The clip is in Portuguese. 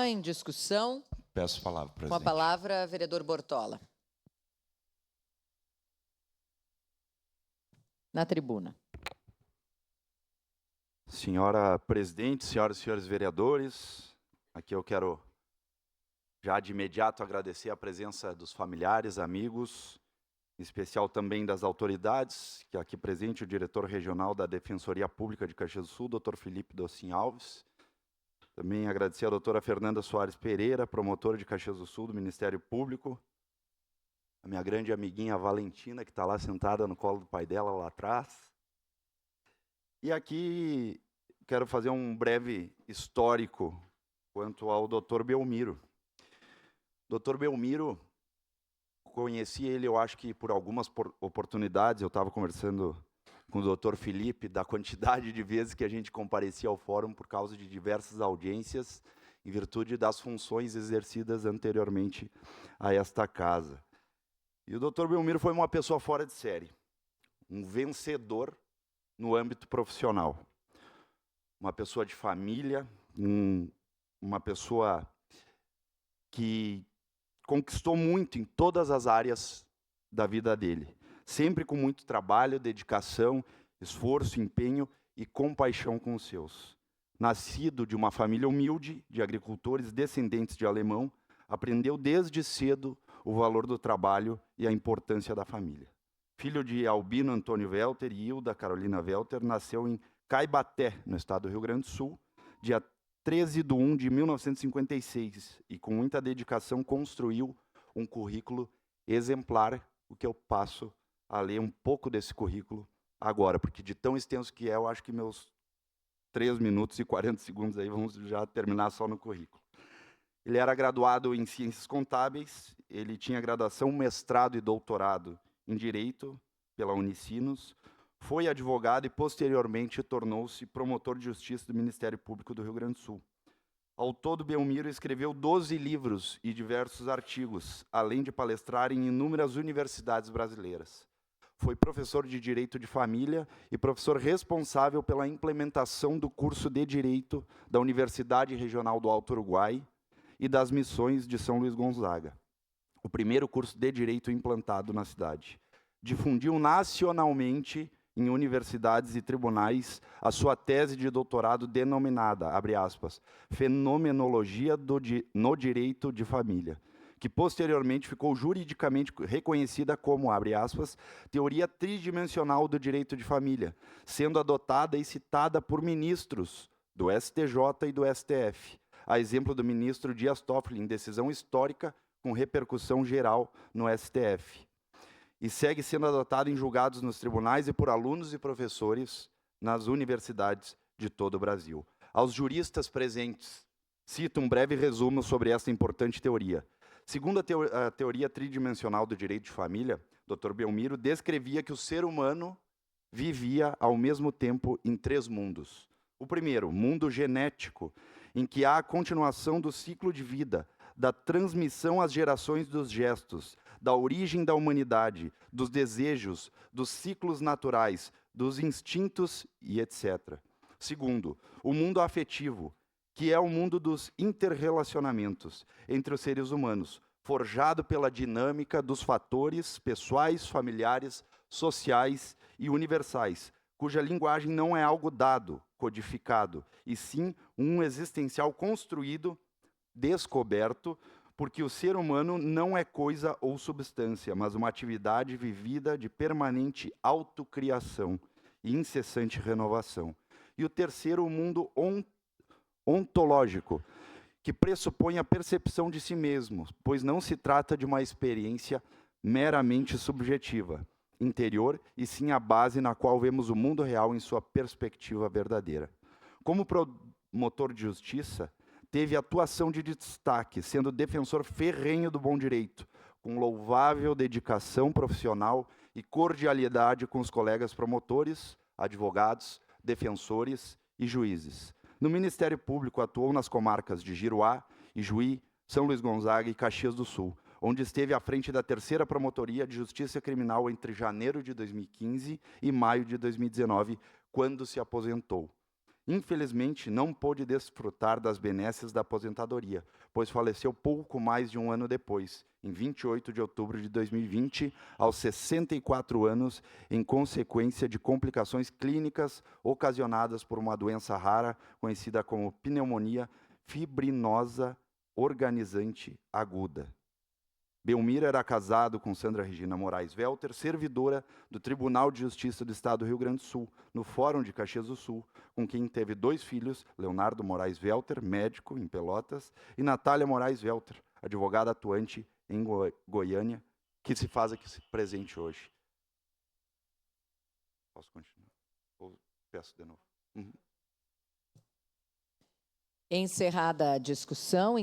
Em discussão. Peço a palavra, presidente. Com a palavra, vereador Bortola. Na tribuna. Senhora presidente, senhoras e senhores vereadores, aqui eu quero já de imediato agradecer a presença dos familiares, amigos, em especial também das autoridades, que aqui presente o diretor regional da Defensoria Pública de Caxias do Sul, Dr. Felipe Docin Alves. Também agradecer a doutora Fernanda Soares Pereira, promotora de Caxias do Sul, do Ministério Público. A minha grande amiguinha Valentina, que está lá sentada no colo do pai dela, lá atrás. E aqui quero fazer um breve histórico quanto ao Dr. Belmiro. Dr. Belmiro, conheci ele, eu acho que por algumas oportunidades, eu estava conversando com o Dr. Felipe, da quantidade de vezes que a gente comparecia ao fórum por causa de diversas audiências, em virtude das funções exercidas anteriormente a esta casa. E o Dr. Belmiro foi uma pessoa fora de série, um vencedor no âmbito profissional, uma pessoa de família, uma pessoa que conquistou muito em todas as áreas da vida dele, sempre com muito trabalho, dedicação, esforço, empenho e compaixão com os seus. Nascido de uma família humilde, de agricultores descendentes de alemão, aprendeu desde cedo o valor do trabalho e a importância da família. Filho de Albino Antônio Welter e Hilda Carolina Welter, nasceu em Caibaté, no estado do Rio Grande do Sul, dia 13 de 1 de 1956, e com muita dedicação construiu um currículo exemplar, o que eu passo a ler um pouco desse currículo agora, porque de tão extenso que é, eu acho que meus 3 minutos e 40 segundos aí vamos já terminar só no currículo. Ele era graduado em Ciências Contábeis, ele tinha graduação, mestrado e doutorado em Direito pela Unicinos, foi advogado e posteriormente tornou-se promotor de justiça do Ministério Público do Rio Grande do Sul. Ao todo, Belmiro escreveu 12 livros e diversos artigos, além de palestrar em inúmeras universidades brasileiras. Foi professor de Direito de Família e professor responsável pela implementação do curso de Direito da Universidade Regional do Alto Uruguai e das Missões de São Luís Gonzaga, o primeiro curso de Direito implantado na cidade. Difundiu nacionalmente em universidades e tribunais a sua tese de doutorado denominada, abre aspas, Fenomenologia no Direito de Família, que posteriormente ficou juridicamente reconhecida como, abre aspas, teoria tridimensional do direito de família, sendo adotada e citada por ministros do STJ e do STF, a exemplo do ministro Dias Toffoli, em decisão histórica com repercussão geral no STF. E segue sendo adotado em julgados nos tribunais e por alunos e professores nas universidades de todo o Brasil. Aos juristas presentes, cito um breve resumo sobre esta importante teoria. Segundo a teoria tridimensional do direito de família, Dr. Belmiro descrevia que o ser humano vivia ao mesmo tempo em 3 mundos. O primeiro, mundo genético, em que há a continuação do ciclo de vida, da transmissão às gerações dos gestos, da origem da humanidade, dos desejos, dos ciclos naturais, dos instintos e etc. Segundo, o mundo afetivo, que é o mundo dos interrelacionamentos entre os seres humanos, forjado pela dinâmica dos fatores pessoais, familiares, sociais e universais, cuja linguagem não é algo dado, codificado, e sim um existencial construído, descoberto, porque o ser humano não é coisa ou substância, mas uma atividade vivida de permanente autocriação e incessante renovação. E o terceiro, o mundo ontológico, que pressupõe a percepção de si mesmo, pois não se trata de uma experiência meramente subjetiva, interior, e sim a base na qual vemos o mundo real em sua perspectiva verdadeira. Como promotor de justiça, teve atuação de destaque, sendo defensor ferrenho do bom direito, com louvável dedicação profissional e cordialidade com os colegas promotores, advogados, defensores e juízes. No Ministério Público, atuou nas comarcas de Giruá, Ijuí, São Luís Gonzaga e Caxias do Sul, onde esteve à frente da 3ª Promotoria de Justiça Criminal entre janeiro de 2015 e maio de 2019, quando se aposentou. Infelizmente, não pôde desfrutar das benesses da aposentadoria, pois faleceu pouco mais de um ano depois, em 28 de outubro de 2020, aos 64 anos, em consequência de complicações clínicas ocasionadas por uma doença rara conhecida como pneumonia fibrinosa organizante aguda. Belmiro era casado com Sandra Regina Moraes Welter, servidora do Tribunal de Justiça do Estado do Rio Grande do Sul, no Fórum de Caxias do Sul, com quem teve 2 filhos, Leonardo Moraes Welter, médico em Pelotas, e Natália Moraes Welter, advogada atuante em Goiânia, que se faz aqui presente hoje. Posso continuar? Ou peço de novo? Encerrada a discussão.